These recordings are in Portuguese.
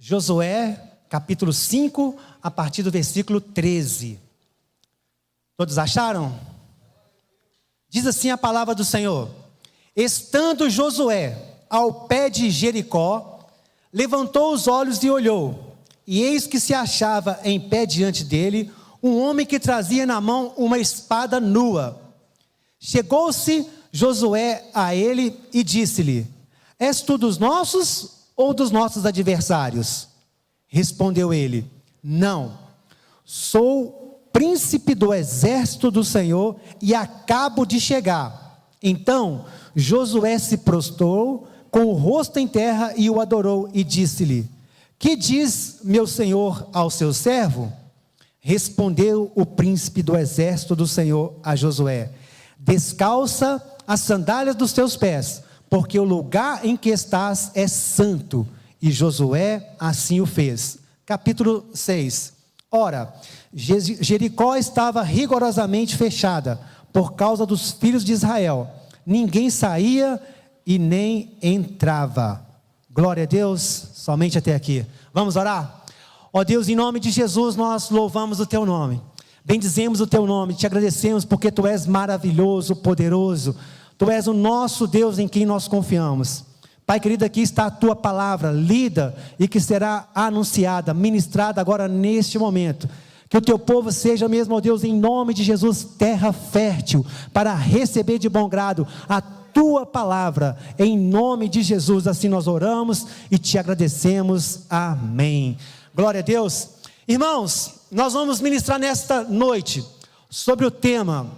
Josué, capítulo 5, a partir do versículo 13. Todos acharam? Diz assim a palavra do Senhor: Estando Josué ao pé de Jericó, levantou os olhos e olhou, e eis que se achava em pé diante dele um homem que trazia na mão uma espada nua. Chegou-se Josué a ele e disse-lhe: És tu dos nossos ou dos nossos adversários? Respondeu ele: Não, sou príncipe do exército do Senhor e acabo de chegar. Então Josué se prostrou com o rosto em terra e o adorou e disse-lhe: Que diz meu senhor ao seu servo? Respondeu o príncipe do exército do Senhor a Josué: Descalça as sandálias dos teus pés, porque o lugar em que estás é santo. E Josué assim o fez. Capítulo 6. Ora, Jericó estava rigorosamente fechada por causa dos filhos de Israel. Ninguém saía e nem entrava. Glória a Deus, somente até aqui. Vamos orar? Ó Deus, em nome de Jesus, nós louvamos o Teu nome. Bendizemos o Teu nome, te agradecemos porque Tu és maravilhoso, poderoso. Tu és o nosso Deus em quem nós confiamos. Pai querido, aqui está a Tua palavra, lida e que será anunciada, ministrada agora neste momento. Que o Teu povo seja mesmo, ó Deus, em nome de Jesus, terra fértil, para receber de bom grado a Tua palavra, em nome de Jesus, assim nós oramos e te agradecemos, amém. Glória a Deus. Irmãos, nós vamos ministrar nesta noite sobre o tema: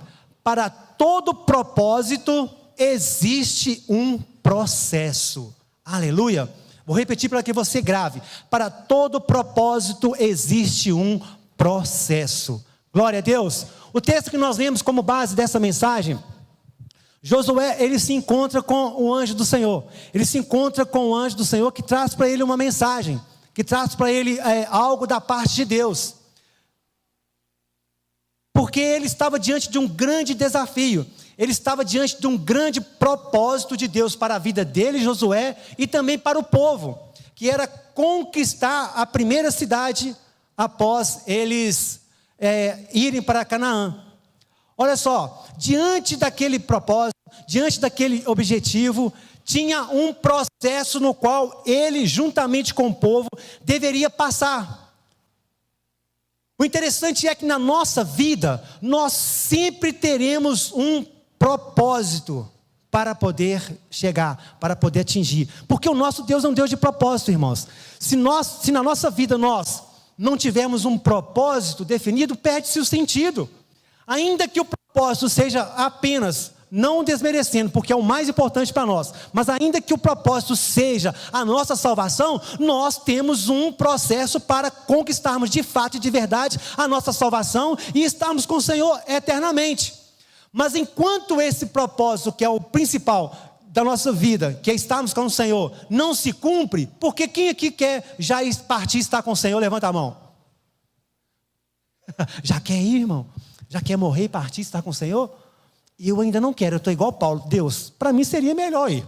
para todo propósito existe um processo. Aleluia. Vou repetir para que você grave: para todo propósito existe um processo. Glória a Deus. O texto que nós lemos como base dessa mensagem, Josué, ele se encontra com o anjo do Senhor. Ele se encontra com o anjo do Senhor que traz para ele uma mensagem, que traz para ele algo da parte de Deus. Porque ele estava diante de um grande desafio. Ele estava diante de um grande propósito de Deus para a vida dele, Josué, e também para o povo, que era conquistar a primeira cidade após eles irem para Canaã. Olha só, diante daquele propósito, diante daquele objetivo, tinha um processo no qual ele, juntamente com o povo, deveria passar. O interessante é que na nossa vida, nós sempre teremos um propósito para poder chegar, para poder atingir. Porque o nosso Deus é um Deus de propósito, irmãos. Se na nossa vida nós não tivermos um propósito definido, perde-se o sentido. Ainda que o propósito seja apenas, não desmerecendo, porque é o mais importante para nós, mas ainda que o propósito seja a nossa salvação, nós temos um processo para conquistarmos de fato e de verdade a nossa salvação e estarmos com o Senhor eternamente. Mas enquanto esse propósito, que é o principal da nossa vida, que é estarmos com o Senhor, não se cumpre, porque quem aqui quer já partir e estar com o Senhor? Levanta a mão. Já quer ir, irmão? Já quer morrer e partir e estar com o Senhor? Eu ainda não quero, eu estou igual Paulo. Deus, para mim seria melhor ir.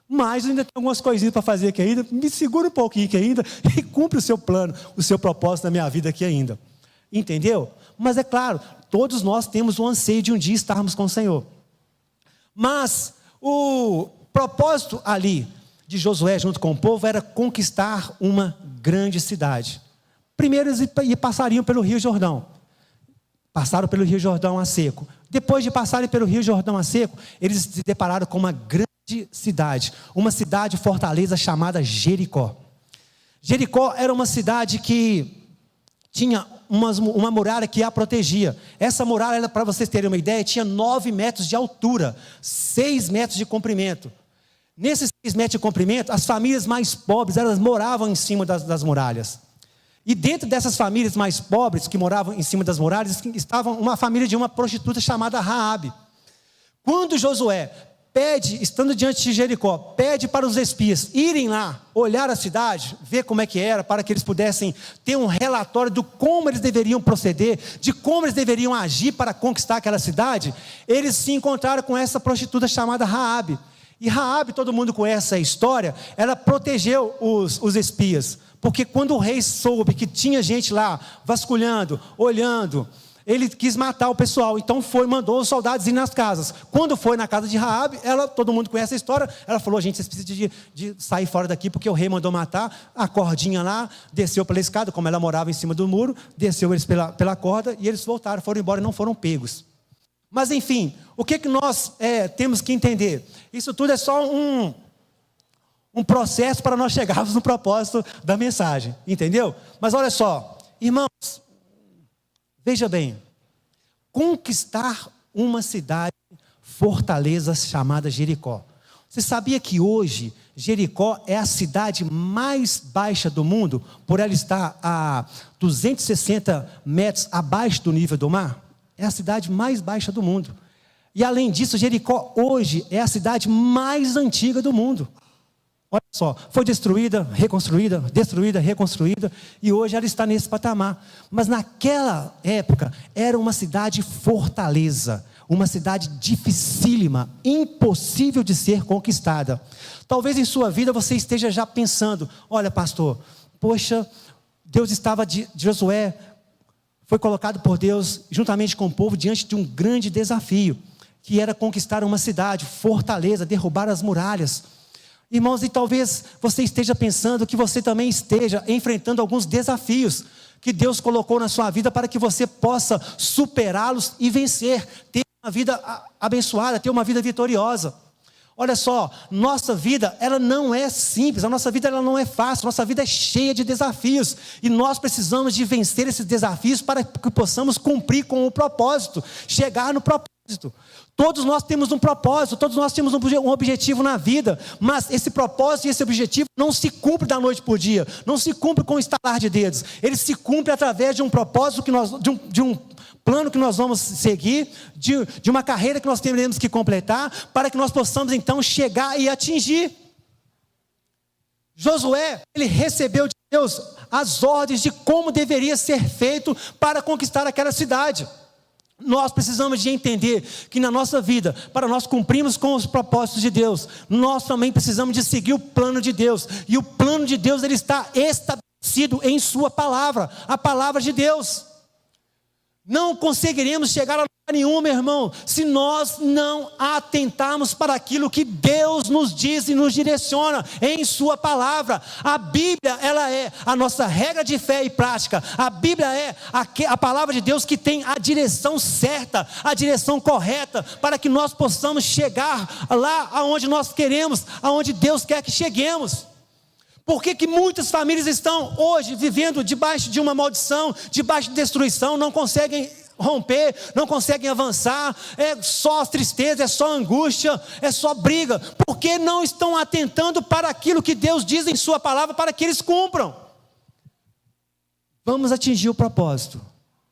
Mas eu ainda tenho algumas coisinhas para fazer aqui ainda. Me segura um pouquinho aqui ainda e cumpre o seu plano, o seu propósito na minha vida aqui ainda. Entendeu? Mas é claro, todos nós temos o anseio de um dia estarmos com o Senhor. Mas o propósito ali de Josué junto com o povo era conquistar uma grande cidade. Primeiro eles passariam pelo Rio Jordão. Passaram pelo Rio Jordão a seco. Depois de passarem pelo Rio Jordão a seco, eles se depararam com uma grande cidade. Uma cidade fortaleza chamada Jericó. Jericó era uma cidade que tinha uma muralha que a protegia. Essa muralha, para vocês terem uma ideia, tinha 9 metros de altura, 6 metros de comprimento. Nesses 6 metros de comprimento, as famílias mais pobres, elas moravam em cima das muralhas. E dentro dessas famílias mais pobres, que moravam em cima das muralhas, estava uma família de uma prostituta chamada Raabe. Quando Josué pede, estando diante de Jericó, pede para os espias irem lá, olhar a cidade, ver como é que era, para que eles pudessem ter um relatório de como eles deveriam proceder, de como eles deveriam agir para conquistar aquela cidade, eles se encontraram com essa prostituta chamada Raabe. E Raabe, todo mundo conhece a história, ela protegeu os espias, porque quando o rei soube que tinha gente lá vasculhando, olhando, ele quis matar o pessoal, então mandou os soldados ir nas casas. Quando foi na casa de Raabe, todo mundo conhece a história, ela falou: gente, vocês precisam de sair fora daqui, porque o rei mandou matar. A cordinha lá, desceu pela escada, como ela morava em cima do muro, desceu eles pela corda, e eles voltaram, foram embora e não foram pegos. Mas enfim, o que nós temos que entender? Isso tudo é só um processo para nós chegarmos no propósito da mensagem, entendeu? Mas olha só, irmãos, veja bem, conquistar uma cidade, fortaleza chamada Jericó. Você sabia que hoje Jericó é a cidade mais baixa do mundo, por ela estar a 260 metros abaixo do nível do mar? É a cidade mais baixa do mundo. E além disso, Jericó hoje é a cidade mais antiga do mundo. Olha só, foi destruída, reconstruída, e hoje ela está nesse patamar. Mas naquela época, era uma cidade fortaleza, uma cidade dificílima, impossível de ser conquistada. Talvez em sua vida você esteja já pensando: olha, pastor, poxa, Deus estava Josué foi colocado por Deus, juntamente com o povo, diante de um grande desafio, que era conquistar uma cidade, fortaleza, derrubar as muralhas. Irmãos, e talvez você esteja pensando que você também esteja enfrentando alguns desafios que Deus colocou na sua vida para que você possa superá-los e vencer, ter uma vida abençoada, ter uma vida vitoriosa. Olha só, nossa vida, ela não é simples, a nossa vida ela não é fácil, nossa vida é cheia de desafios, e nós precisamos de vencer esses desafios para que possamos cumprir com o propósito, chegar no propósito. Todos nós temos um propósito, todos nós temos um objetivo na vida, mas esse propósito e esse objetivo não se cumpre da noite para o dia, não se cumpre com o estalar de dedos, ele se cumpre através de um propósito, de um plano que nós vamos seguir, de uma carreira que nós teremos que completar, para que nós possamos então chegar e atingir. Josué, ele recebeu de Deus as ordens de como deveria ser feito para conquistar aquela cidade. Nós precisamos de entender que na nossa vida, para nós cumprirmos com os propósitos de Deus, nós também precisamos de seguir o plano de Deus, e o plano de Deus ele está estabelecido em sua palavra, a palavra de Deus. Não conseguiremos chegar a lugar nenhum, meu irmão, se nós não atentarmos para aquilo que Deus nos diz e nos direciona em sua palavra. A Bíblia, ela é a nossa regra de fé e prática. A Bíblia é a palavra de Deus que tem a direção certa, a direção correta, para que nós possamos chegar lá aonde nós queremos, aonde Deus quer que cheguemos. Por que muitas famílias estão hoje vivendo debaixo de uma maldição, debaixo de destruição, não conseguem romper, não conseguem avançar, é só tristeza, é só angústia, é só briga? Porque não estão atentando para aquilo que Deus diz em sua palavra para que eles cumpram. Vamos atingir o propósito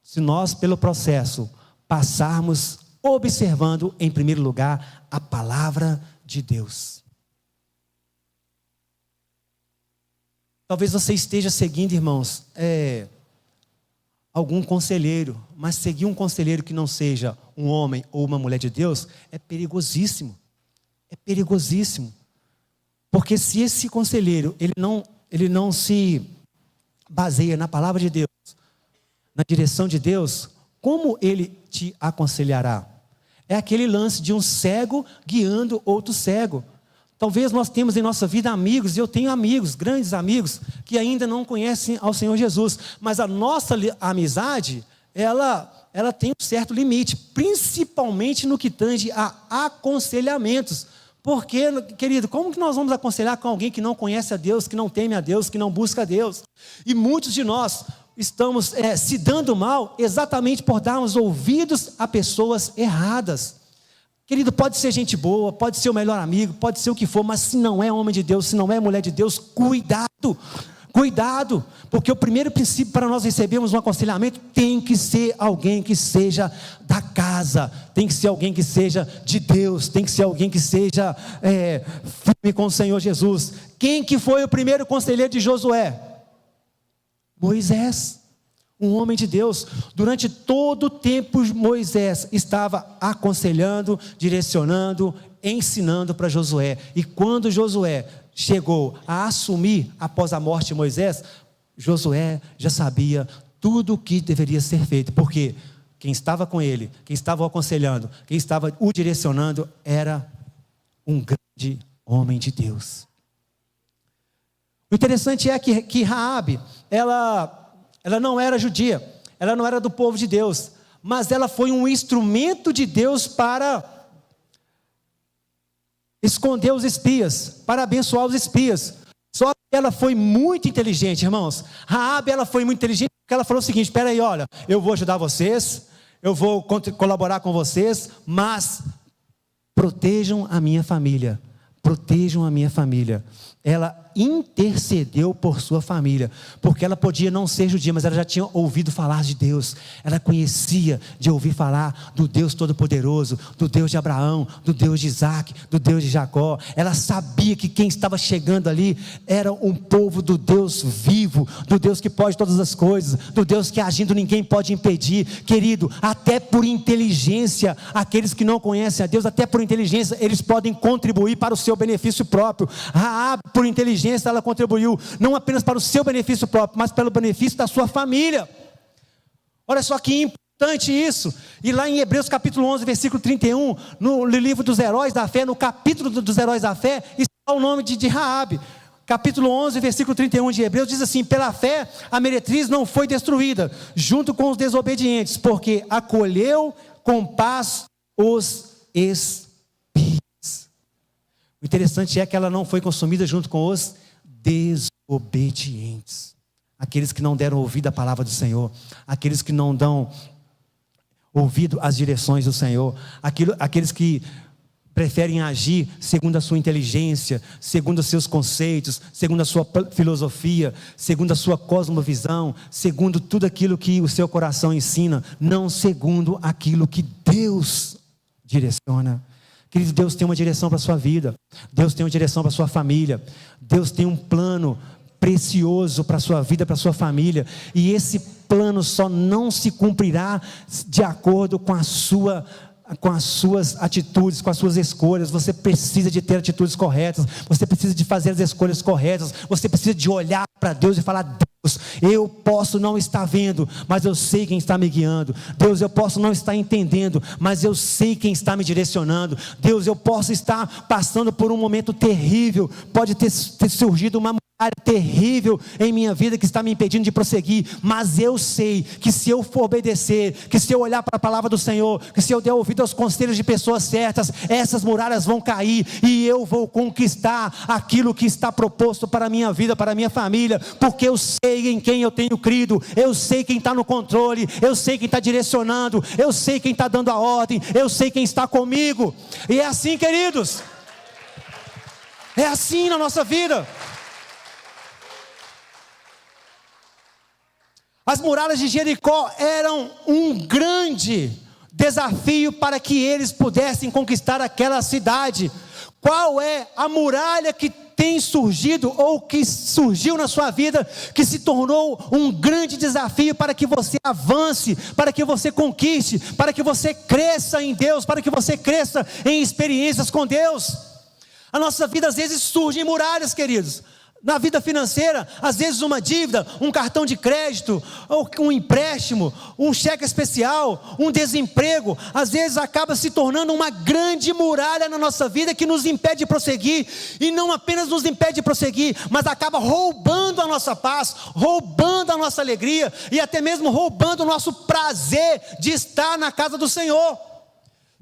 se nós, pelo processo, passarmos observando em primeiro lugar a palavra de Deus. Talvez você esteja seguindo, irmãos, algum conselheiro, mas seguir um conselheiro que não seja um homem ou uma mulher de Deus é perigosíssimo. É perigosíssimo. Porque se esse conselheiro ele não se baseia na palavra de Deus, na direção de Deus, como ele te aconselhará? É aquele lance de um cego guiando outro cego. Talvez nós temos em nossa vida amigos, e eu tenho amigos, grandes amigos, que ainda não conhecem ao Senhor Jesus, mas a nossa amizade, ela tem um certo limite, principalmente no que tange a aconselhamentos. Porque, querido, como que nós vamos aconselhar com alguém que não conhece a Deus, que não teme a Deus, que não busca a Deus? E muitos de nós estamos se dando mal exatamente por darmos ouvidos a pessoas erradas. Querido, pode ser gente boa, pode ser o melhor amigo, pode ser o que for, mas se não é homem de Deus, se não é mulher de Deus, cuidado, porque o primeiro princípio para nós recebermos um aconselhamento tem que ser alguém que seja da casa, tem que ser alguém que seja de Deus, tem que ser alguém que seja firme com o Senhor Jesus. Quem que foi o primeiro conselheiro de Josué? Moisés. Um homem de Deus. Durante todo o tempo Moisés estava aconselhando, direcionando, ensinando para Josué. E quando Josué chegou a assumir após a morte de Moisés, Josué já sabia tudo o que deveria ser feito, porque quem estava com ele, quem estava o aconselhando, quem estava o direcionando, era um grande homem de Deus. O interessante é que Raabe, ela não era judia, ela não era do povo de Deus, mas ela foi um instrumento de Deus para esconder os espias, para abençoar os espias. Só que ela foi muito inteligente, irmãos. Raabe, ela foi muito inteligente, porque ela falou o seguinte: espera aí, olha, eu vou ajudar vocês, eu vou colaborar com vocês, mas protejam a minha família, protejam a minha família. Ela intercedeu por sua família, porque ela podia não ser judia, mas ela já tinha ouvido falar de Deus, ela conhecia de ouvir falar do Deus Todo-Poderoso, do Deus de Abraão, do Deus de Isaac, do Deus de Jacó. Ela sabia que quem estava chegando ali era um povo do Deus vivo, do Deus que pode todas as coisas, do Deus que agindo ninguém pode impedir. Querido, até por inteligência, aqueles que não conhecem a Deus, até por inteligência, eles podem contribuir para o seu benefício próprio. Raabe, por inteligência, ela contribuiu não apenas para o seu benefício próprio, mas pelo benefício da sua família. Olha só que importante isso. E lá em Hebreus capítulo 11, versículo 31, no livro dos heróis da fé, no capítulo dos heróis da fé, está o nome de Raabe. Capítulo 11, versículo 31 de Hebreus diz assim: pela fé a meretriz não foi destruída, junto com os desobedientes, porque acolheu com paz os espias. O interessante é que ela não foi consumida junto com os desobedientes, aqueles que não deram ouvido à palavra do Senhor, aqueles que não dão ouvido às direções do Senhor, aqueles que preferem agir segundo a sua inteligência, segundo os seus conceitos, segundo a sua filosofia, segundo a sua cosmovisão, segundo tudo aquilo que o seu coração ensina, não segundo aquilo que Deus direciona. Querido, Deus tem uma direção para a sua vida, Deus tem uma direção para a sua família, Deus tem um plano precioso para a sua vida, para a sua família, e esse plano só não se cumprirá de acordo com as suas atitudes, com as suas escolhas. Você precisa de ter atitudes corretas, você precisa de fazer as escolhas corretas, você precisa de olhar para Deus e falar: Deus, eu posso não estar vendo, mas eu sei quem está me guiando. Deus, eu posso não estar entendendo, mas eu sei quem está me direcionando. Deus, eu posso estar passando por um momento terrível, pode ter surgido uma área terrível em minha vida que está me impedindo de prosseguir, mas eu sei que se eu for obedecer, que se eu olhar para a palavra do Senhor, que se eu der ouvido aos conselhos de pessoas certas, essas muralhas vão cair e eu vou conquistar aquilo que está proposto para a minha vida, para a minha família, porque eu sei em quem eu tenho crido, eu sei quem está no controle, eu sei quem está direcionando, eu sei quem está dando a ordem, eu sei quem está comigo. E é assim, queridos, é assim na nossa vida. As muralhas de Jericó eram um grande desafio para que eles pudessem conquistar aquela cidade. Qual é a muralha que tem surgido ou que surgiu na sua vida, que se tornou um grande desafio para que você avance, para que você conquiste, para que você cresça em Deus, para que você cresça em experiências com Deus? A nossa vida às vezes surge em muralhas, queridos. Na vida financeira, às vezes uma dívida, um cartão de crédito, ou um empréstimo, um cheque especial, um desemprego, às vezes acaba se tornando uma grande muralha na nossa vida que nos impede de prosseguir, e não apenas nos impede de prosseguir, mas acaba roubando a nossa paz, roubando a nossa alegria, e até mesmo roubando o nosso prazer de estar na casa do Senhor.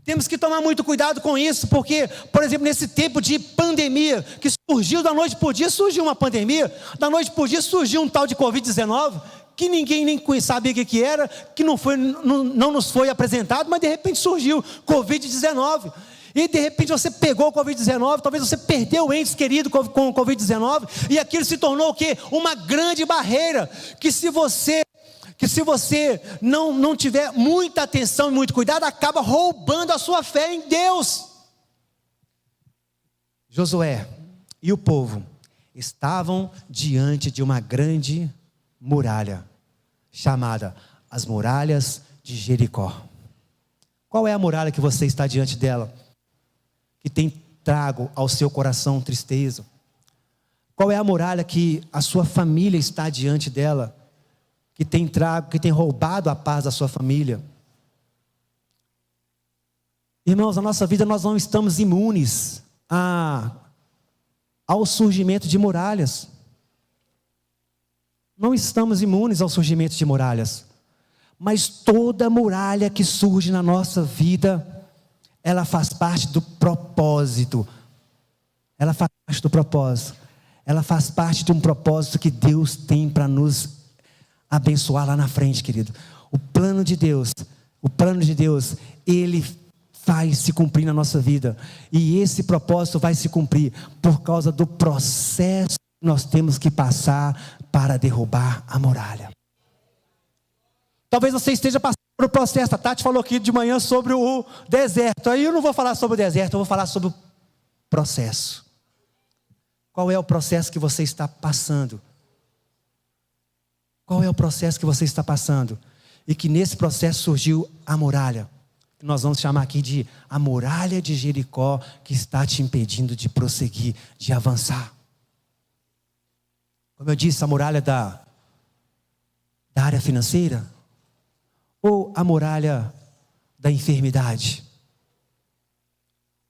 Temos que tomar muito cuidado com isso, porque, por exemplo, nesse tempo de pandemia, que surgiu da noite por dia, surgiu uma pandemia, da noite por dia surgiu um tal de Covid-19, que ninguém nem sabia o que era, que não nos foi apresentado, mas de repente surgiu Covid-19. E de repente você pegou o Covid-19, talvez você perdeu o ente querido com o Covid-19, e aquilo se tornou o quê? Uma grande barreira, que se você não tiver muita atenção e muito cuidado, acaba roubando a sua fé em Deus. Josué e o povo estavam diante de uma grande muralha, chamada as muralhas de Jericó. Qual é a muralha que você está diante dela, que tem trago ao seu coração tristeza? Qual é a muralha que a sua família está diante dela, que tem roubado a paz da sua família? Irmãos, na nossa vida nós não estamos imunes ao surgimento de muralhas. Não estamos imunes ao surgimento de muralhas. Mas toda muralha que surge na nossa vida, ela faz parte do propósito. Ela faz parte do propósito. Ela faz parte de um propósito que Deus tem para nos abençoar lá na frente, querido. O plano de Deus, Ele vai se cumprir na nossa vida. E esse propósito vai se cumprir por causa do processo que nós temos que passar para derrubar a muralha. Talvez você esteja passando por um processo. A Tati falou aqui de manhã sobre o deserto. Aí eu não vou falar sobre o deserto, eu vou falar sobre o processo. Qual é o processo que você está passando? Qual é o processo que você está passando? E que nesse processo surgiu a muralha. Que nós vamos chamar aqui de a muralha de Jericó, que está te impedindo de prosseguir, de avançar. Como eu disse, a muralha da área financeira, ou a muralha da enfermidade,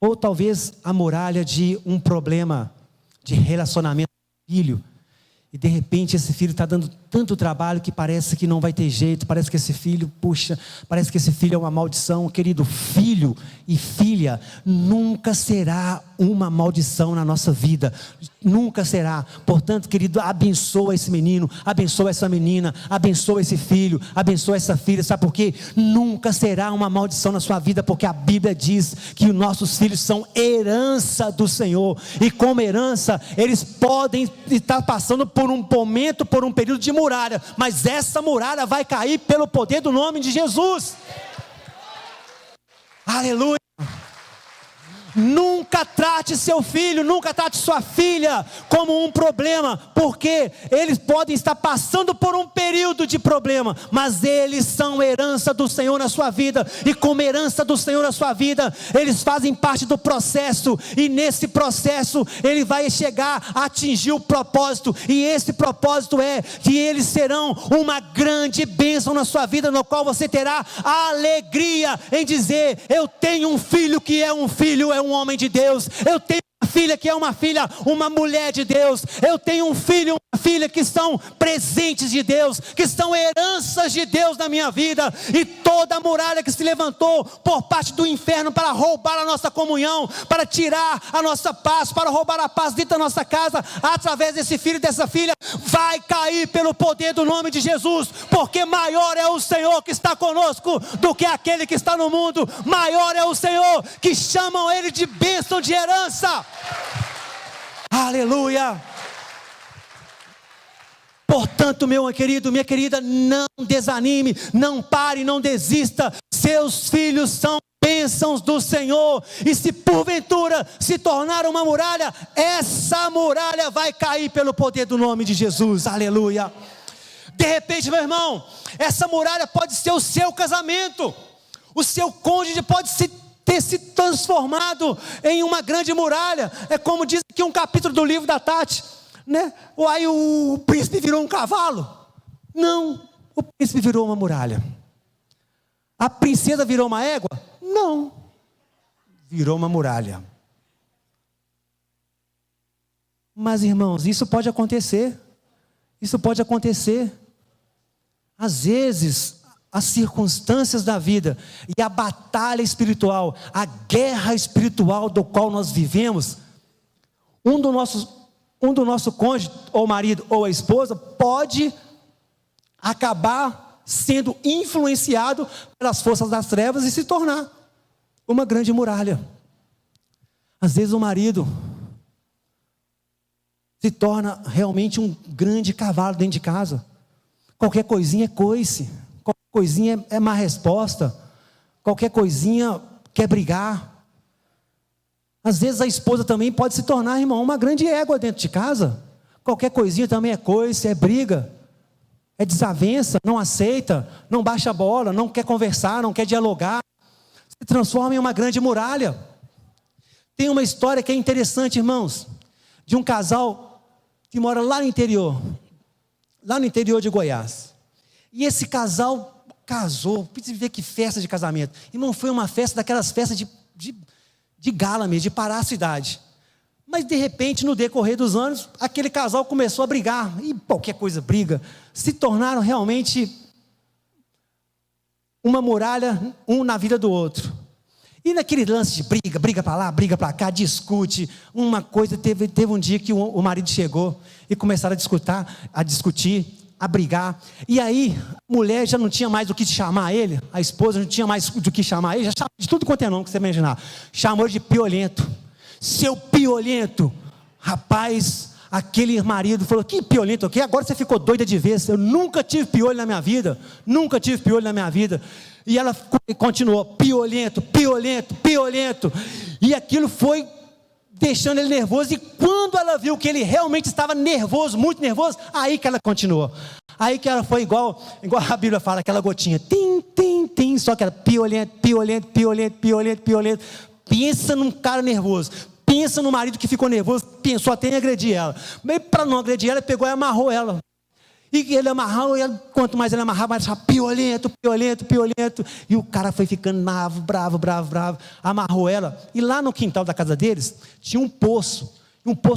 ou talvez a muralha de um problema de relacionamento com o filho, e de repente esse filho está dando tanto trabalho que parece que não vai ter jeito, parece que esse filho, parece que esse filho é uma maldição. Querido, filho e filha nunca será uma maldição na nossa vida, nunca será. Portanto, querido, abençoa esse menino, abençoa essa menina, abençoa esse filho, abençoa essa filha. Sabe por quê? Nunca será uma maldição na sua vida, porque a Bíblia diz que os nossos filhos são herança do Senhor, e como herança eles podem estar passando por um momento, por um período de muralha, mas essa muralha vai cair pelo poder do nome de Jesus. Aleluia. Nunca trate seu filho, nunca trate sua filha como um problema, porque eles podem estar passando por um período de problema, mas eles são herança do Senhor na sua vida, e como herança do Senhor na sua vida, eles fazem parte do processo, e nesse processo ele vai chegar a atingir o propósito, e esse propósito é que eles serão uma grande bênção na sua vida, no qual você terá a alegria em dizer: eu tenho um filho que é um filho, é um homem de Deus. Eu tenho uma filha que é uma filha, uma mulher de Deus. Eu tenho um filho e uma filha que são presentes de Deus, que são heranças de Deus na minha vida. E toda a muralha que se levantou por parte do inferno para roubar a nossa comunhão, para tirar a nossa paz, para roubar a paz dentro da nossa casa, através desse filho e dessa filha, vai cair pelo poder do nome de Jesus, porque maior é o Senhor que está conosco do que aquele que está no mundo. Maior é o Senhor, que chamam ele de bênção, de herança. Aleluia. Portanto, meu querido, minha querida, não desanime, não pare, não desista. Seus filhos são bênçãos do Senhor, e se porventura se tornar uma muralha, essa muralha vai cair pelo poder do nome de Jesus. Aleluia. De repente, meu irmão, essa muralha pode ser o seu casamento. O seu cônjuge pode ter se transformado em uma grande muralha. É como diz aqui um capítulo do livro da Tati, né? Aí o príncipe virou um cavalo. Não, o príncipe virou uma muralha. A princesa virou uma égua? Não, virou uma muralha. Mas, irmãos, isso pode acontecer. Isso pode acontecer. Às vezes, as circunstâncias da vida e a batalha espiritual, a guerra espiritual do qual nós vivemos, um do nosso cônjuge, ou marido, ou a esposa, pode acabar sendo influenciado pelas forças das trevas e se tornar uma grande muralha. Às vezes o marido se torna realmente um grande cavalo dentro de casa. Qualquer coisinha é coice, qualquer coisinha é má resposta, qualquer coisinha quer brigar. Às vezes a esposa também pode se tornar, irmão, uma grande égua dentro de casa. Qualquer coisinha também é coice, é briga, é desavença, não aceita, não baixa a bola, não quer conversar, não quer dialogar. Se transforma em uma grande muralha. Tem uma história que é interessante, irmãos, de um casal que mora lá no interior de Goiás. E esse casal casou, precisa ver que festa de casamento. Irmão, foi uma festa daquelas festas de gala mesmo, de parar a cidade. Mas de repente, no decorrer dos anos, aquele casal começou a brigar, e qualquer coisa briga, se tornaram realmente uma muralha, um na vida do outro. E naquele lance de briga para lá, briga para cá, discute, uma coisa, teve um dia que o marido chegou e começaram a discutir, a brigar, e aí a mulher já não tinha mais o que chamar ele, a esposa não tinha mais do que chamar ele, já chamava de tudo quanto é nome que você imaginar, chamou de piolento, seu piolento, rapaz, aquele marido falou, que piolento, ok? Agora você ficou doida de vez, eu nunca tive piolho na minha vida, e ela continuou, piolento, e aquilo foi deixando ele nervoso, e quando ela viu que ele realmente estava nervoso, muito nervoso, aí que ela continuou, aí que ela foi igual a Bíblia fala, aquela gotinha, tim, só que era piolento, pensa num cara nervoso, pensa no marido que ficou nervoso, pensou até em agredir ela, mas para não agredir ela, pegou e amarrou ela, e ele amarrou, quanto mais ele amarrava, mais piolento, e o cara foi ficando bravo, amarrou ela, e lá no quintal da casa deles, tinha um poço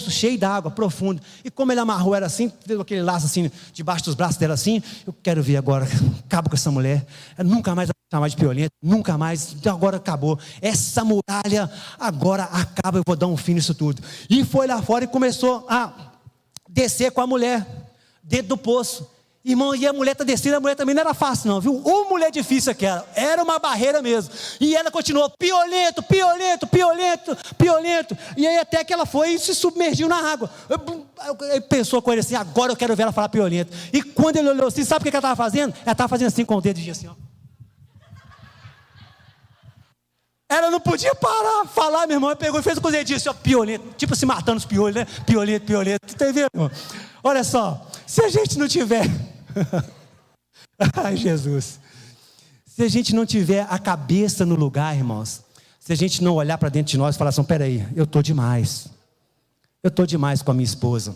cheio d'água, profundo, e como ele amarrou ela assim, deu aquele laço assim, debaixo dos braços dela assim, eu quero ver agora, acabo com essa mulher, eu nunca mais vai chamar de piolento, nunca mais, agora acabou, essa muralha agora acaba, eu vou dar um fim nisso tudo, e foi lá fora e começou a descer com a mulher, dentro do poço, irmão, e a mulher está descendo, a mulher também não era fácil não, viu, ô mulher difícil aquela, era uma barreira mesmo, e ela continuou, piolento, e aí até que ela foi e se submergiu na água, ele pensou com ele assim, agora eu quero ver ela falar piolento, e quando ele olhou assim, sabe o que ela estava fazendo? Ela estava fazendo assim com o dedo, assim ó, ela não podia parar, falar, meu irmão, ela pegou e fez com o dedinho assim ó, piolento, tipo se matando os piolhos, né, piolento, tu tá vendo, irmão? Olha só, se a gente não tiver, ai Jesus, se a gente não tiver a cabeça no lugar, irmãos, se a gente não olhar para dentro de nós e falar assim, peraí, eu estou demais com a minha esposa,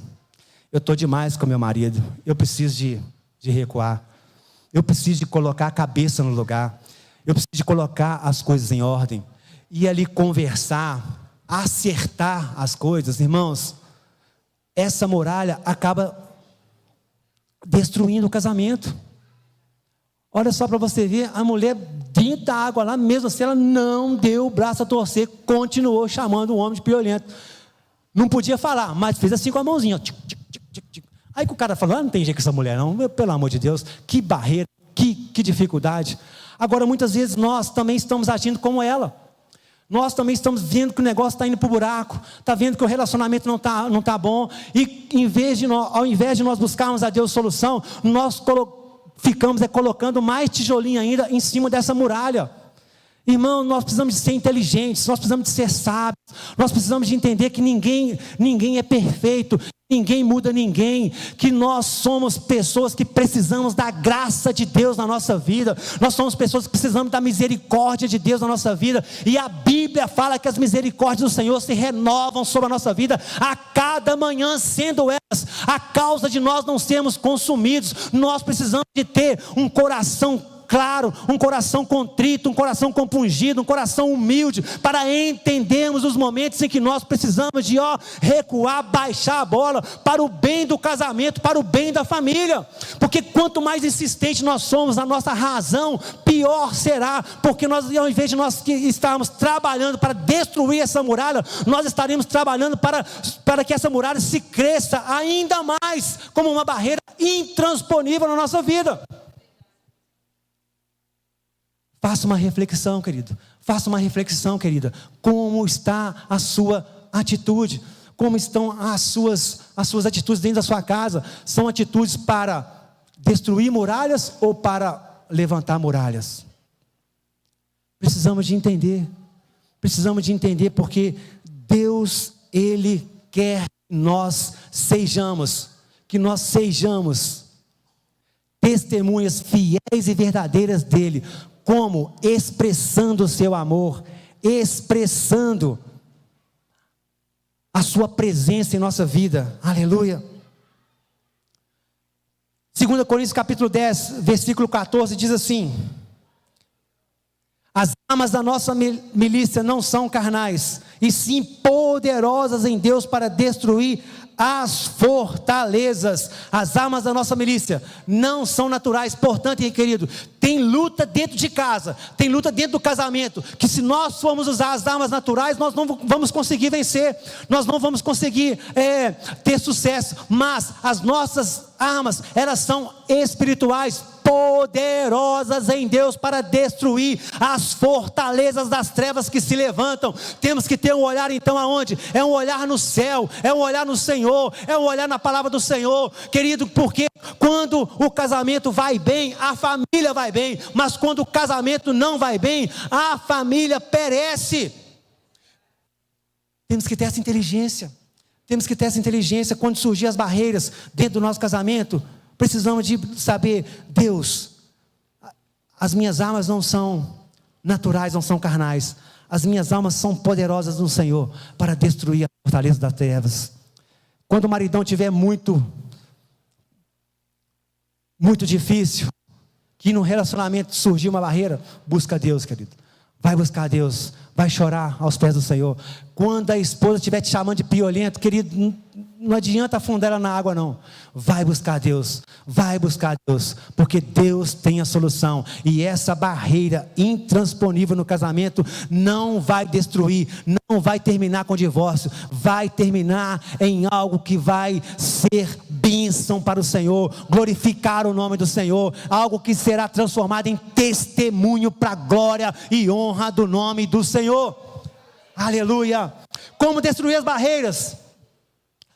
eu estou demais com o meu marido, eu preciso de recuar, eu preciso de colocar a cabeça no lugar, eu preciso de colocar as coisas em ordem, e ali conversar, acertar as coisas, irmãos, essa muralha acaba destruindo o casamento. Olha só para você ver, a mulher dentro da água lá, mesmo assim, ela não deu o braço a torcer, continuou chamando o homem de piolento. Não podia falar, mas fez assim com a mãozinha. Ó, tic. Aí que o cara falou, não tem jeito com essa mulher não, pelo amor de Deus, que barreira, que dificuldade. Agora muitas vezes nós também estamos agindo como ela. Nós também estamos vendo que o negócio está indo para o buraco, está vendo que o relacionamento não tá bom, e ao invés de nós buscarmos a Deus solução, nós ficamos colocando mais tijolinho ainda em cima dessa muralha. Irmão, nós precisamos de ser inteligentes, nós precisamos de ser sábios, nós precisamos de entender que ninguém é perfeito, ninguém muda ninguém, que nós somos pessoas que precisamos da graça de Deus na nossa vida, nós somos pessoas que precisamos da misericórdia de Deus na nossa vida, e a Bíblia fala que as misericórdias do Senhor se renovam sobre a nossa vida, a cada manhã, sendo elas a causa de nós não sermos consumidos. Nós precisamos de ter um coração claro, um coração contrito, um coração compungido, um coração humilde, para entendermos os momentos em que nós precisamos de recuar, baixar a bola, para o bem do casamento, para o bem da família, porque quanto mais insistente nós somos na nossa razão, pior será, porque nós, ao invés de nós estarmos trabalhando para destruir essa muralha, nós estaremos trabalhando para que essa muralha se cresça ainda mais, como uma barreira intransponível na nossa vida. Faça uma reflexão, querido. Faça uma reflexão, querida. Como está a sua atitude? Como estão as suas atitudes dentro da sua casa? São atitudes para destruir muralhas ou para levantar muralhas? Precisamos de entender. Precisamos de entender porque Deus, Ele quer que nós sejamos testemunhas fiéis e verdadeiras dEle. Como? Expressando o seu amor, expressando a sua presença em nossa vida, aleluia. 2 Coríntios capítulo 10, versículo 14, diz assim: as armas da nossa milícia não são carnais, e sim poderosas em Deus para destruir as fortalezas. As armas da nossa milícia não são naturais. Portanto, querido, tem luta dentro de casa, tem luta dentro do casamento, que se nós formos usar as armas naturais, nós não vamos conseguir vencer, nós não vamos conseguir ter sucesso. Mas as nossas armas, elas são espirituais, poderosas em Deus para destruir as fortalezas das trevas que se levantam. Temos que ter um olhar então aonde? É um olhar no céu, é um olhar no Senhor, é um olhar na palavra do Senhor, querido, porque quando o casamento vai bem, a família vai bem, mas quando o casamento não vai bem, a família perece. Temos que ter essa inteligência, quando surgir as barreiras dentro do nosso casamento. Precisamos de saber, Deus, as minhas armas não são naturais, não são carnais. As minhas armas são poderosas no Senhor para destruir a fortaleza das trevas. Quando o maridão estiver muito difícil, que no relacionamento surgiu uma barreira, busca Deus, querido. Vai buscar Deus, vai chorar aos pés do Senhor. Quando a esposa estiver te chamando de piolento, querido, não adianta afundar ela na água não. Vai buscar Deus, porque Deus tem a solução. E essa barreira intransponível no casamento não vai destruir, não vai terminar com divórcio, vai terminar em algo que vai ser bênção para o Senhor, glorificar o nome do Senhor, algo que será transformado em testemunho para a glória e honra do nome do Senhor. Aleluia. Como destruir as barreiras?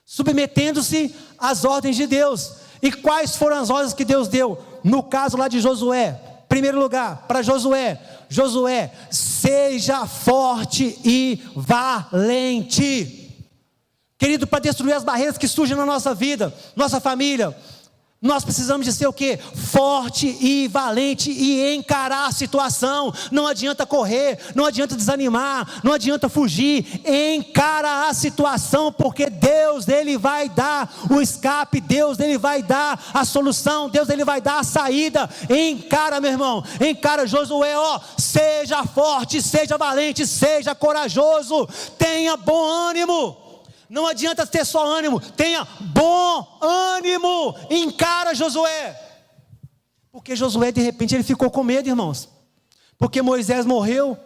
Submetendo-se às ordens de Deus. E quais foram as ordens que Deus deu? No caso lá de Josué, primeiro lugar, para Josué, seja forte e valente. Querido, para destruir as barreiras que surgem na nossa vida, nossa família, nós precisamos de ser o quê? Forte e valente e encarar a situação. Não adianta correr, não adianta desanimar, não adianta fugir. Encara a situação, porque Deus, Ele vai dar o escape, Deus, Ele vai dar a solução, Deus, Ele vai dar a saída. Encara, meu irmão, encara Josué, seja forte, seja valente, seja corajoso, tenha bom ânimo. Não adianta ter só ânimo, tenha bom ânimo, encara Josué. Porque Josué, de repente, ele ficou com medo, irmãos. Porque Moisés morreu.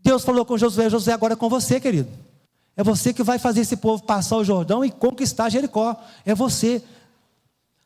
Deus falou com Josué: Josué, agora é com você, querido. É você que vai fazer esse povo passar o Jordão e conquistar Jericó. É você.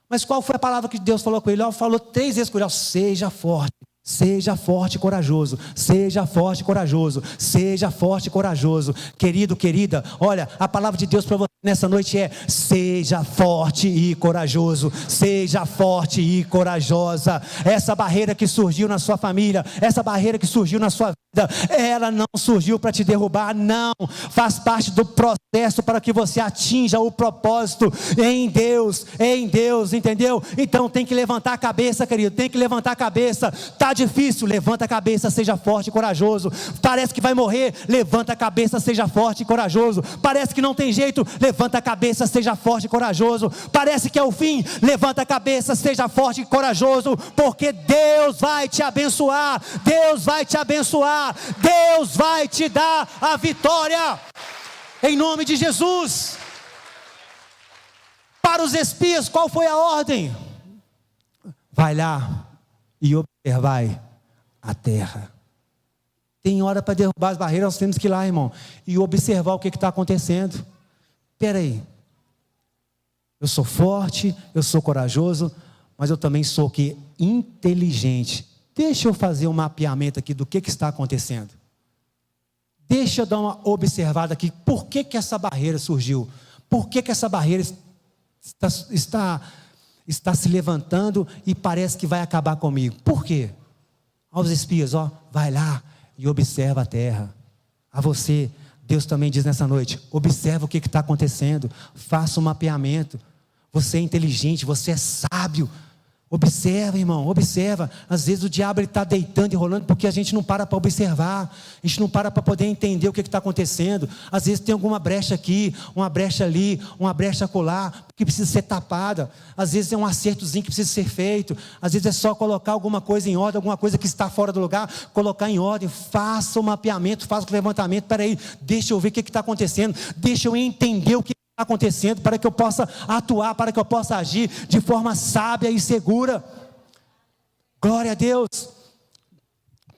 Mas qual foi a palavra que Deus falou com ele? Ele falou 3 vezes com ele: seja forte. Seja forte e corajoso, seja forte e corajoso, seja forte e corajoso. Querido, querida, olha, a palavra de Deus para você nessa noite é: seja forte e corajoso, seja forte e corajosa. Essa barreira que surgiu na sua família, essa barreira que surgiu na sua vida, ela não surgiu para te derrubar, não, faz parte do processo para que você atinja o propósito em Deus, entendeu? Então tem que levantar a cabeça, querido, tem que levantar a cabeça. Está difícil, levanta a cabeça, seja forte e corajoso. Parece que vai morrer, levanta a cabeça, seja forte e corajoso. Parece que não tem jeito, levanta a cabeça, seja forte e corajoso. Parece que é o fim, levanta a cabeça, seja forte e corajoso, porque Deus vai te abençoar, Deus vai te abençoar, Deus vai te dar a vitória, em nome de Jesus. Para os espias, qual foi a ordem? Vai lá e observai a terra. Tem hora para derrubar as barreiras, nós temos que ir lá, irmão, e observar o que está acontecendo. Espera aí, eu sou forte, eu sou corajoso, mas eu também sou o que? Inteligente. Deixa eu fazer um mapeamento aqui do que está acontecendo. Deixa eu dar uma observada aqui. Por que essa barreira surgiu? Por que essa barreira está se levantando e parece que vai acabar comigo? Por quê? Aos espias, vai lá e observa a terra. A você, Deus também diz nessa noite: observa o que está acontecendo, faça um mapeamento. Você é inteligente, você é sábio, Observa, irmão, observa. Às vezes o diabo está deitando e rolando porque a gente não para observar. A gente não para poder entender o que está acontecendo. Às vezes tem alguma brecha aqui, uma brecha ali, uma brecha acolá, que precisa ser tapada. Às vezes é um acertozinho que precisa ser feito. Às vezes é só colocar alguma coisa em ordem, alguma coisa que está fora do lugar, colocar em ordem. Faça o mapeamento, faça o levantamento. Espera aí, deixa eu ver o que está acontecendo. Deixa eu entender o que acontecendo, para que eu possa atuar, para que eu possa agir de forma sábia e segura. Glória a Deus.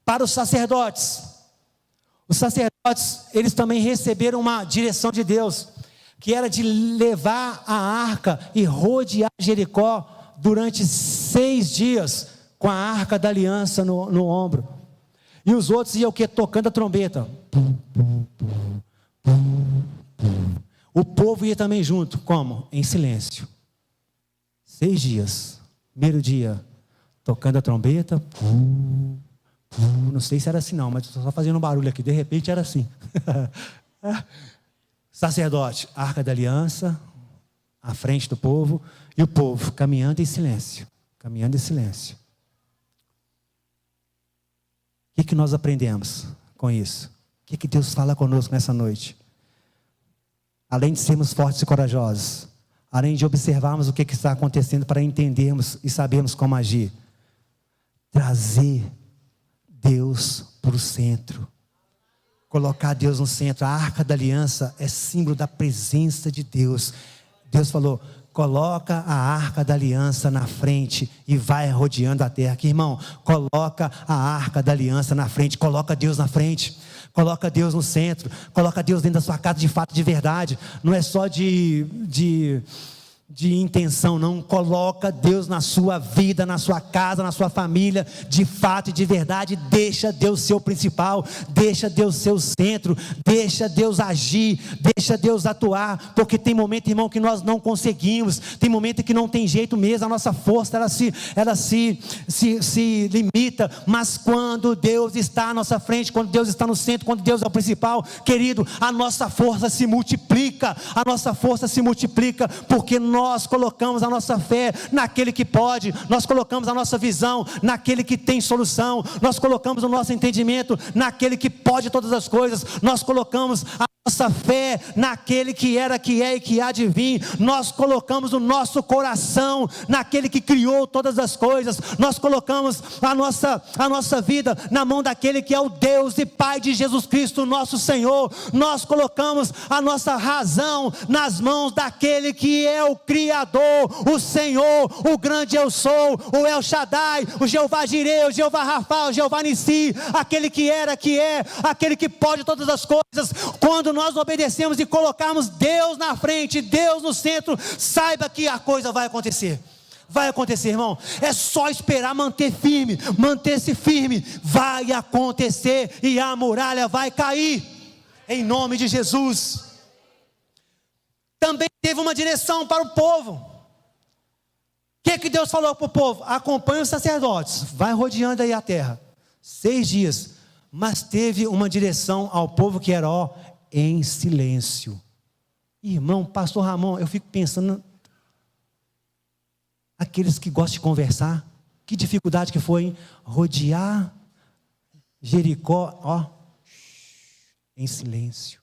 Para os sacerdotes, eles também receberam uma direção de Deus, que era de levar a arca e rodear Jericó durante 6 dias, com a arca da aliança no ombro. E os outros iam o quê? Tocando a trombeta. O povo ia também junto, como? Em silêncio. 6 dias. Primeiro dia, tocando a trombeta. Não sei se era assim não, mas estou só fazendo um barulho aqui. De repente era assim. Sacerdote, arca da aliança, à frente do povo. E o povo caminhando em silêncio. Caminhando em silêncio. O que nós aprendemos com isso? O que Deus fala conosco nessa noite? Além de sermos fortes e corajosos, além de observarmos o que está acontecendo para entendermos e sabermos como agir, trazer Deus para o centro, colocar Deus no centro. A arca da aliança é símbolo da presença de Deus. Deus falou: coloca a arca da aliança na frente e vai rodeando a terra. Aqui, irmão, coloca a arca da aliança na frente, coloca Deus na frente. Coloca Deus no centro, coloca Deus dentro da sua casa de fato, de verdade. Não é só de intenção, não. Coloca Deus na sua vida, na sua casa, na sua família, de fato e de verdade. Deixa Deus ser o principal, deixa Deus ser o centro, deixa Deus agir, deixa Deus atuar, porque tem momento, irmão, que nós não conseguimos, tem momento que não tem jeito mesmo, a nossa força ela se limita, mas quando Deus está à nossa frente, quando Deus está no centro, quando Deus é o principal, querido, a nossa força se multiplica, porque nós colocamos a nossa fé naquele que pode, nós colocamos a nossa visão naquele que tem solução, nós colocamos o nosso entendimento naquele que pode todas as coisas, nós colocamos a nossa fé naquele que era, que é e que há de vir, nós colocamos o nosso coração naquele que criou todas as coisas, nós colocamos a nossa vida na mão daquele que é o Deus e Pai de Jesus Cristo, nosso Senhor, nós colocamos a nossa razão nas mãos daquele que é o Criador, o Senhor, o grande eu sou, o El Shaddai, o Jeová Jireh, o Jeová Rafa, o Jeová Nissi, aquele que era, que é, aquele que pode todas as coisas. Quando nós obedecemos e colocarmos Deus na frente, Deus no centro, saiba que a coisa vai acontecer. Vai acontecer, irmão. É só esperar, manter-se firme. Vai acontecer e a muralha vai cair, em nome de Jesus. Também teve uma direção para o povo. O que Deus falou para o povo? Acompanhe os sacerdotes, vai rodeando aí a terra, 6 dias, mas teve uma direção ao povo que era em silêncio. Irmão, pastor Ramon, eu fico pensando, aqueles que gostam de conversar, que dificuldade que foi, hein? Rodear Jericó, em silêncio.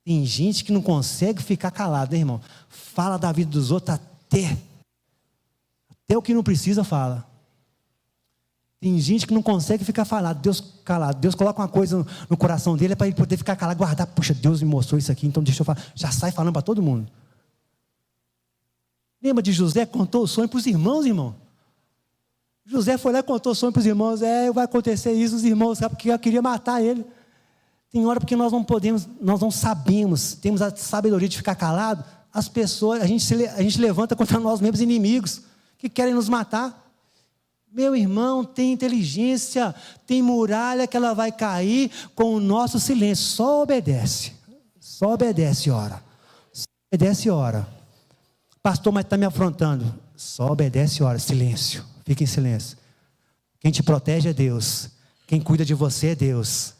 Tem gente que não consegue ficar calado, né, irmão? Fala da vida dos outros até o que não precisa fala. Tem gente que não consegue ficar calado. Deus coloca uma coisa no coração dele para ele poder ficar calado, guardar. Puxa, Deus me mostrou isso aqui, então deixa eu falar. Já sai falando para todo mundo. Lembra de José que contou o sonho para os irmãos, irmão? José foi lá e contou o sonho para os irmãos. Vai acontecer isso, os irmãos, sabe, porque eu queria matar ele. Tem hora porque nós não podemos, nós não sabemos, temos a sabedoria de ficar calado. As pessoas, a gente levanta contra nós mesmos inimigos que querem nos matar. Meu irmão, tem inteligência, tem muralha que ela vai cair com o nosso silêncio. Só obedece e ora. Só obedece e ora. Pastor, mas está me afrontando. Só obedece e ora. Silêncio, fica em silêncio. Quem te protege é Deus. Quem cuida de você é Deus.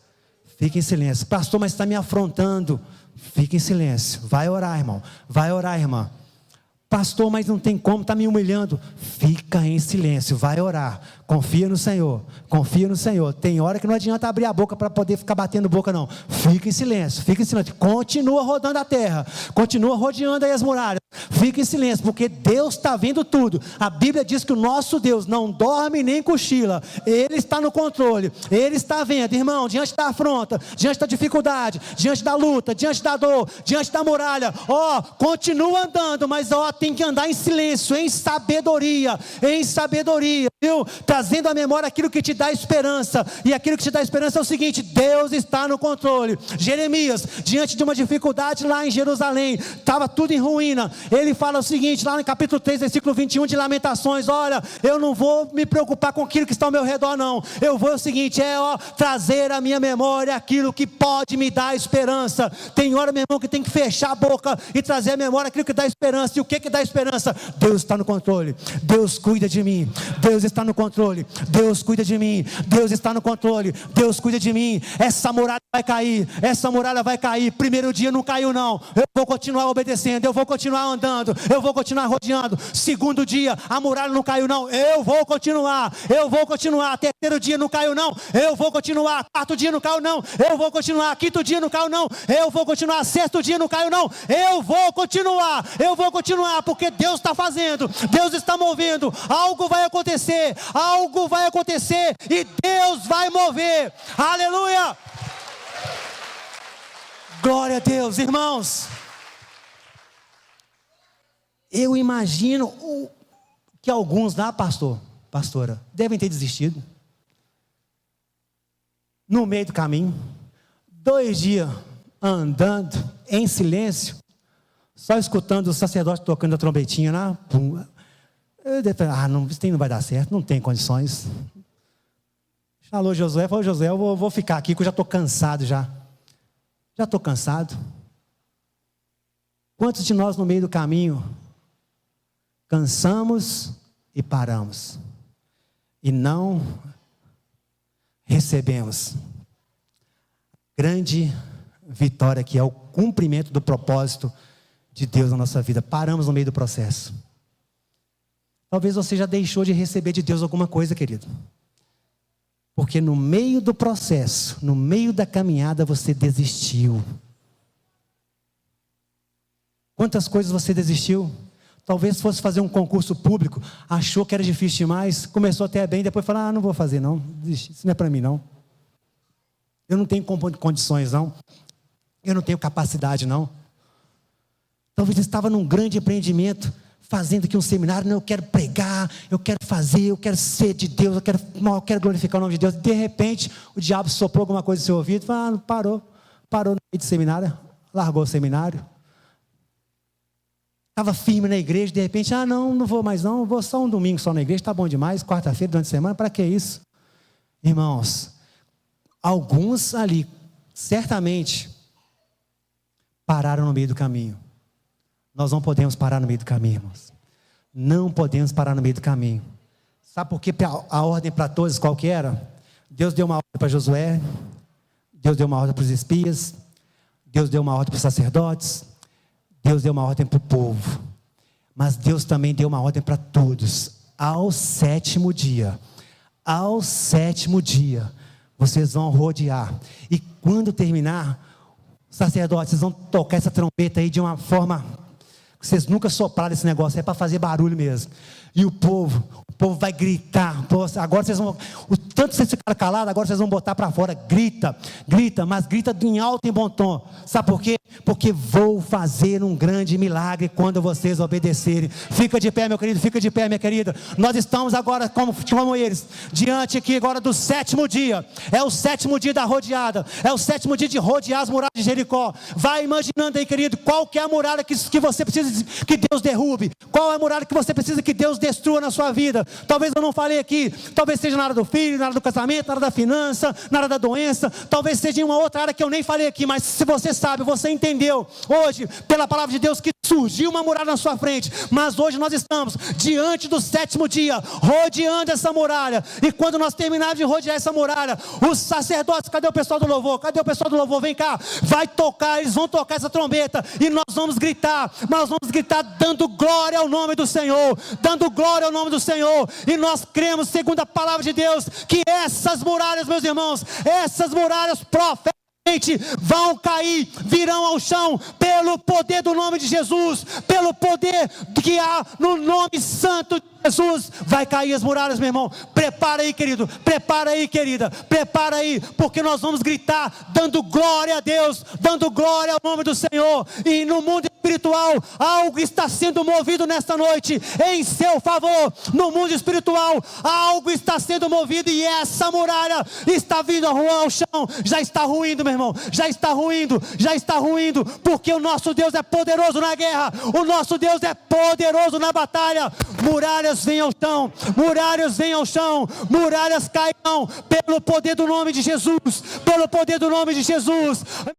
Fica em silêncio. Pastor, mas está me afrontando. Fica em silêncio. Vai orar, irmão. Vai orar, irmã. Pastor, mas não tem como, está me humilhando. Fica em silêncio, vai orar. Confia no Senhor, confia no Senhor. Tem hora que não adianta abrir a boca para poder ficar batendo boca, não. Fica em silêncio, continua rodando a terra, continua rodeando aí as muralhas. Fica em silêncio, porque Deus está vendo tudo. A Bíblia diz que o nosso Deus não dorme nem cochila. Ele está no controle, Ele está vendo, irmão, diante da afronta, diante da dificuldade, diante da luta, diante da dor, diante da muralha. Continua andando, mas tem que andar em silêncio, em sabedoria, viu? Trazendo à memória aquilo que te dá esperança. E aquilo que te dá esperança é o seguinte: Deus está no controle. Jeremias, diante de uma dificuldade lá em Jerusalém, estava tudo em ruína. Ele fala o seguinte, lá no capítulo 3, versículo 21 de Lamentações: olha, eu não vou me preocupar com aquilo que está ao meu redor, não. Eu vou o seguinte, trazer à minha memória aquilo que pode me dar esperança. Tem hora, meu irmão, que tem que fechar a boca e trazer à memória aquilo que dá esperança. E o que dá esperança? Deus está no controle, Deus cuida de mim, Deus está no controle, Deus cuida de mim, Deus está no controle, Deus cuida de mim. Essa muralha vai cair, primeiro dia não caiu não, eu vou continuar obedecendo, eu vou continuar andando, eu vou continuar rodeando. Segundo dia, a muralha não caiu não, eu vou continuar. Terceiro dia não caiu não, eu vou continuar. Quarto dia não caiu não, eu vou continuar. Quinto dia não caiu não, eu vou continuar. Sexto dia não caiu não, eu vou continuar, porque Deus está fazendo, Deus está movendo. Algo vai acontecer e Deus vai mover. Aleluia, glória a Deus. Irmãos, eu imagino que alguns lá, pastora, devem ter desistido no meio do caminho. 2 dias andando em silêncio, só escutando o sacerdote tocando a trombetinha lá. Isso não vai dar certo, não tem condições. Falou Josué, eu vou ficar aqui, que eu já estou cansado já estou cansado. Quantos de nós no meio do caminho cansamos e paramos e não recebemos grande vitória, que é o cumprimento do propósito de Deus na nossa vida? Paramos no meio do processo. Talvez você já deixou de receber de Deus alguma coisa, querido, porque no meio do processo, no meio da caminhada, você desistiu. Quantas coisas você desistiu? Talvez fosse fazer um concurso público, achou que era difícil demais, começou até bem, depois falou, não vou fazer não, desisti, isso não é para mim não. Eu não tenho condições não, eu não tenho capacidade não. Talvez estava num grande empreendimento, fazendo aqui um seminário, eu quero pregar, eu quero fazer, eu quero ser de Deus, eu quero glorificar o nome de Deus. De repente, o diabo soprou alguma coisa no seu ouvido, parou no meio do seminário, largou o seminário. Estava firme na igreja, de repente, não vou mais não, vou só um domingo só na igreja, está bom demais, quarta-feira, durante a semana, para que isso? Irmãos, alguns ali, certamente, pararam no meio do caminho. Nós não podemos parar no meio do caminho, irmãos. Não podemos parar no meio do caminho. Sabe por que a ordem para todos qual que era? Deus deu uma ordem para Josué, Deus deu uma ordem para os espias, Deus deu uma ordem para os sacerdotes, Deus deu uma ordem para o povo. Mas Deus também deu uma ordem para todos. Ao sétimo dia, vocês vão rodear. E quando terminar, sacerdotes, vocês vão tocar essa trombeta aí de uma forma... Vocês nunca sopraram esse negócio, é para fazer barulho mesmo. E o povo vai gritar. Agora vocês vão, o tanto vocês ficaram calados, agora vocês vão botar para fora. Grita, mas grita em alto e bom tom. Sabe por quê? Porque vou fazer um grande milagre quando vocês obedecerem. Fica de pé, meu querido, fica de pé, minha querida. Nós estamos agora, como eles, diante aqui agora do 7º dia. É o 7º dia da rodeada. É o 7º dia de rodear as muralhas de Jericó. Vai imaginando aí, querido, qual que é a muralha que você precisa que Deus derrube. Qual é a muralha que você precisa que Deus destrua na sua vida? Talvez eu não falei aqui, talvez seja na área do filho, na área do casamento, na área da finança, na área da doença, talvez seja em uma outra área que eu nem falei aqui, mas se você sabe, você entendeu hoje, pela palavra de Deus, que surgiu uma muralha na sua frente, mas hoje nós estamos diante do 7º dia, rodeando essa muralha, e quando nós terminarmos de rodear essa muralha, os sacerdotes, cadê o pessoal do louvor? Cadê o pessoal do louvor? Vem cá, vai tocar, eles vão tocar essa trombeta, e nós vamos gritar dando glória ao nome do Senhor, dando glória ao nome do Senhor, e nós cremos, segundo a palavra de Deus, que essas muralhas, meus irmãos, essas muralhas proféticas vão cair, virão ao chão, pelo poder do nome de Jesus, pelo poder que há no nome santo de Jesus. Vai cair as muralhas, meu irmão. Prepara aí, querido, prepara aí, querida, prepara aí, porque nós vamos gritar, dando glória a Deus, dando glória ao nome do Senhor. E no mundo espiritual, algo está sendo movido nesta noite, em seu favor. No mundo espiritual, algo está sendo movido, e essa muralha está vindo ao chão, já está ruindo, meu irmão, já está ruindo, porque o nosso Deus é poderoso na guerra, o nosso Deus é poderoso na batalha. Muralhas vêm ao chão, muralhas vêm ao chão, muralhas cairão, pelo poder do nome de Jesus, pelo poder do nome de Jesus.